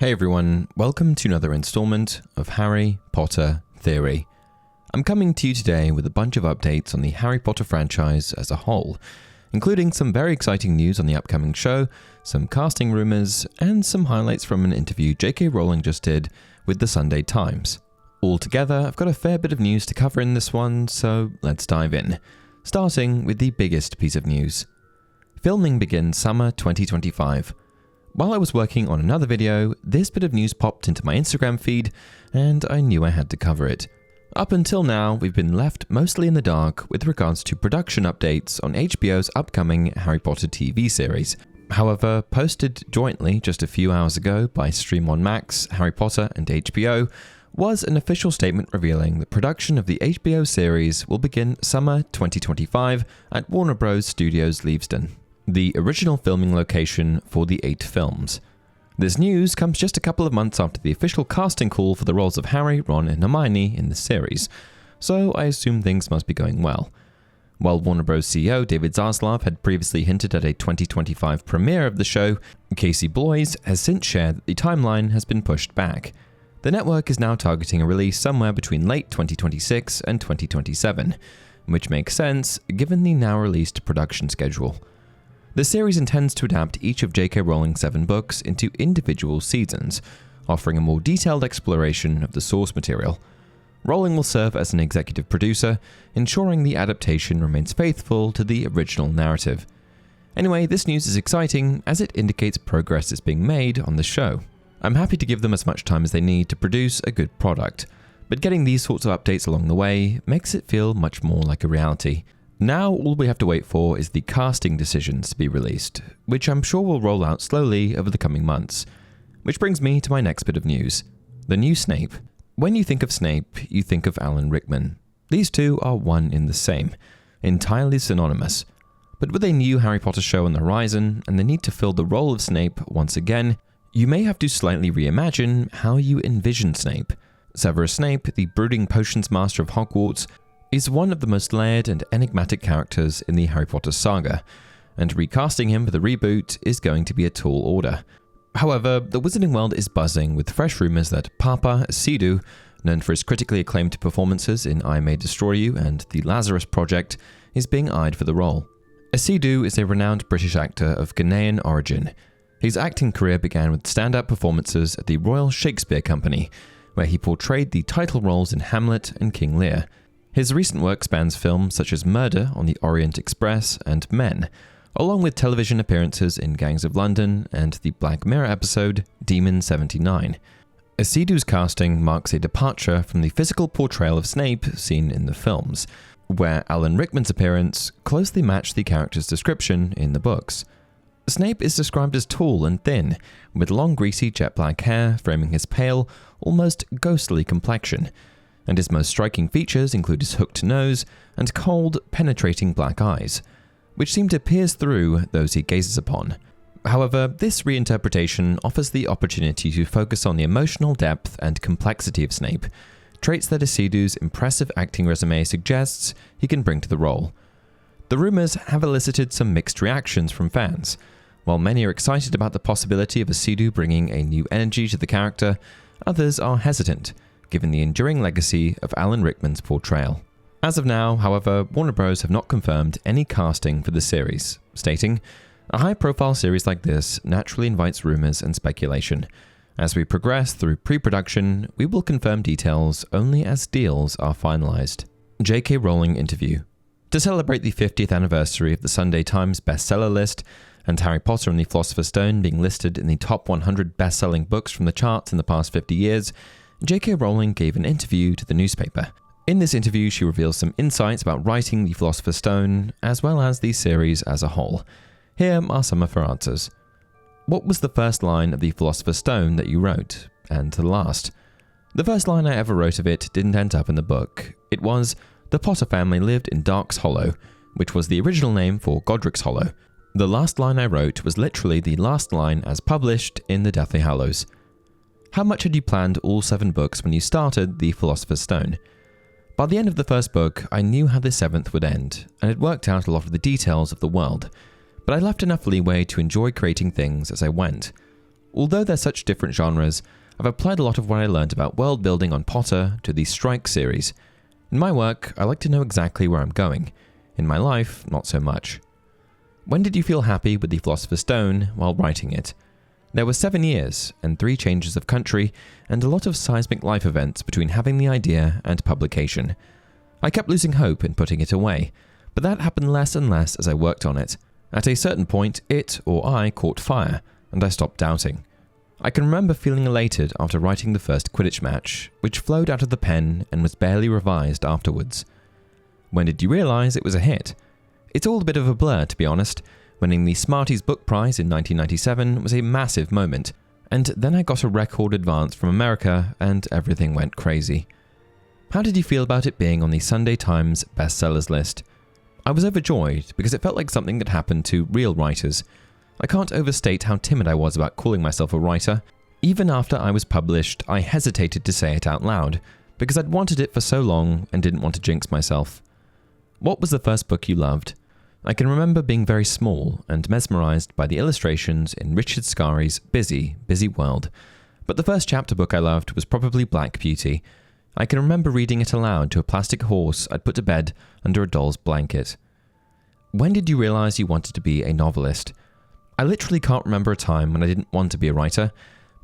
Hey everyone, welcome to another installment of Harry Potter Theory. I'm coming to you today with a bunch of updates on the Harry Potter franchise as a whole, including some very exciting news on the upcoming show, some casting rumours, and some highlights from an interview JK Rowling just did with the Sunday Times. Altogether, I've got a fair bit of news to cover in this one, so let's dive in. Starting with the biggest piece of news. Filming begins summer 2025. While I was working on another video, this bit of news popped into my Instagram feed, and I knew I had to cover it. Up until now, we've been left mostly in the dark with regards to production updates on HBO's upcoming Harry Potter TV series. However, posted jointly just a few hours ago by Stream on Max, Harry Potter and HBO, was an official statement revealing that production of the HBO series will begin summer 2025 at Warner Bros. Studios Leavesden, the original filming location for the 8 films. This news comes just a couple of months after the official casting call for the roles of Harry, Ron and Hermione in the series, so I assume things must be going well. While Warner Bros. CEO David Zaslav had previously hinted at a 2025 premiere of the show, Casey Bloys has since shared that the timeline has been pushed back. The network is now targeting a release somewhere between late 2026 and 2027, which makes sense given the now released production schedule. The series intends to adapt each of JK Rowling's 7 books into individual seasons, offering a more detailed exploration of the source material. Rowling will serve as an executive producer, ensuring the adaptation remains faithful to the original narrative. Anyway, this news is exciting as it indicates progress is being made on the show. I'm happy to give them as much time as they need to produce a good product, but getting these sorts of updates along the way makes it feel much more like a reality. Now all we have to wait for is the casting decisions to be released, which I'm sure will roll out slowly over the coming months. Which brings me to my next bit of news. The new Snape. When you think of Snape, you think of Alan Rickman. These two are one in the same, entirely synonymous. But with a new Harry Potter show on the horizon and the need to fill the role of Snape once again, you may have to slightly reimagine how you envision Snape. Severus Snape, the brooding potions master of Hogwarts, is one of the most layered and enigmatic characters in the Harry Potter saga, and recasting him for the reboot is going to be a tall order. However, the wizarding world is buzzing with fresh rumours that Papa Asidu, known for his critically acclaimed performances in I May Destroy You and The Lazarus Project, is being eyed for the role. Asidu is a renowned British actor of Ghanaian origin. His acting career began with stand-up performances at the Royal Shakespeare Company, where he portrayed the title roles in Hamlet and King Lear. His recent work spans films such as Murder on the Orient Express and Men, along with television appearances in Gangs of London and the Black Mirror episode Demon 79. Asidu's casting marks a departure from the physical portrayal of Snape seen in the films, where Alan Rickman's appearance closely matched the character's description in the books. Snape is described as tall and thin, with long greasy jet black hair framing his pale, almost ghostly complexion, and his most striking features include his hooked nose and cold, penetrating black eyes, which seem to pierce through those he gazes upon. However, this reinterpretation offers the opportunity to focus on the emotional depth and complexity of Snape, traits that Asidu's impressive acting resume suggests he can bring to the role. The rumours have elicited some mixed reactions from fans. While many are excited about the possibility of Asidu bringing a new energy to the character, others are hesitant, given the enduring legacy of Alan Rickman's portrayal. As of now, however, Warner Bros. Have not confirmed any casting for the series, stating, "A high-profile series like this naturally invites rumours and speculation. As we progress through pre-production, we will confirm details only as deals are finalised." JK Rowling interview. To celebrate the 50th anniversary of the Sunday Times bestseller list, and Harry Potter and the Philosopher's Stone being listed in the top 100 best-selling books from the charts in the past 50 years, JK Rowling gave an interview to the newspaper. In this interview, she reveals some insights about writing The Philosopher's Stone, as well as the series as a whole. Here are some of her answers. What was the first line of The Philosopher's Stone that you wrote? And the last. The first line I ever wrote of it didn't end up in the book. It was, "The Potter family lived in Dark's Hollow," which was the original name for Godric's Hollow. The last line I wrote was literally the last line as published in the Deathly Hallows. How much had you planned all 7 books when you started The Philosopher's Stone? By the end of the first book, I knew how the 7th would end, and had worked out a lot of the details of the world, but I left enough leeway to enjoy creating things as I went. although they're such different genres, I've applied a lot of what I learned about world building on Potter to the Strike series. In my work, I like to know exactly where I'm going. In my life, not so much. When did you feel happy with the Philosopher's Stone while writing it? There were 7 years, and 3 changes of country, and a lot of seismic life events between having the idea and publication. I kept losing hope in putting it away, but that happened less and less as I worked on it. At a certain point, it, or I, caught fire, and I stopped doubting. I can remember feeling elated after writing the first Quidditch match, which flowed out of the pen and was barely revised afterwards. When did you realise it was a hit? It's all a bit of a blur, to be honest. Winning the Smarties Book Prize in 1997 was a massive moment, and then I got a record advance from America and everything went crazy. How did you feel about it being on the Sunday Times bestsellers list? I was overjoyed because it felt like something that happened to real writers. I can't overstate how timid I was about calling myself a writer. Even after I was published, I hesitated to say it out loud, because I'd wanted it for so long and didn't want to jinx myself. What was the first book you loved? I can remember being very small and mesmerised by the illustrations in Richard Scarry's Busy, Busy World. But the first chapter book I loved was probably Black Beauty. I can remember reading it aloud to a plastic horse I'd put to bed under a doll's blanket. When did you realise you wanted to be a novelist? I literally can't remember a time when I didn't want to be a writer.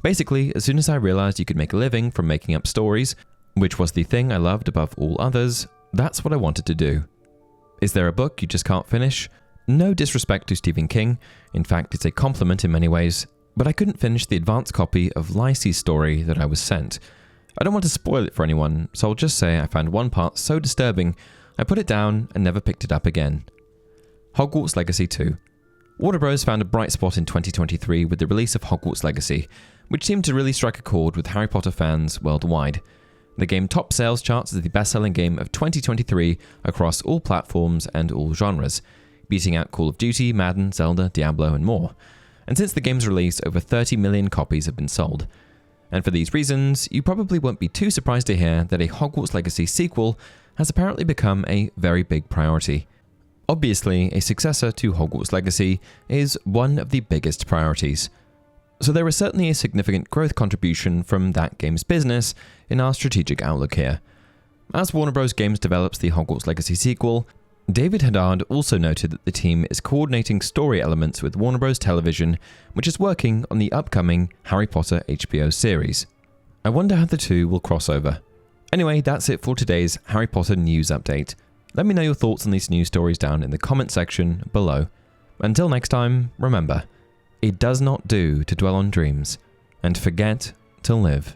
Basically, as soon as I realised you could make a living from making up stories, which was the thing I loved above all others, that's what I wanted to do. Is there a book you just can't finish? No disrespect to Stephen King, in fact it's a compliment in many ways, but I couldn't finish the advance copy of Lacey's story that I was sent. I don't want to spoil it for anyone, so I'll just say I found one part so disturbing, I put it down and never picked it up again. Hogwarts Legacy 2. Warner Bros. Found a bright spot in 2023 with the release of Hogwarts Legacy, which seemed to really strike a chord with Harry Potter fans worldwide. The game topped sales charts as the best-selling game of 2023 across all platforms and all genres, beating out Call of Duty, Madden, Zelda, Diablo, and more. And since the game's release, over 30 million copies have been sold. And for these reasons, you probably won't be too surprised to hear that a Hogwarts Legacy sequel has apparently become a very big priority. Obviously, a successor to Hogwarts Legacy is one of the biggest priorities. So there is certainly a significant growth contribution from that game's business in our strategic outlook here. As Warner Bros. Games develops the Hogwarts Legacy sequel, David Haddad also noted that the team is coordinating story elements with Warner Bros. Television, which is working on the upcoming Harry Potter HBO series. I wonder how the two will cross over. Anyway, that's it for today's Harry Potter news update. Let me know your thoughts on these news stories down in the comment section below. Until next time, remember, it does not do to dwell on dreams and forget to live.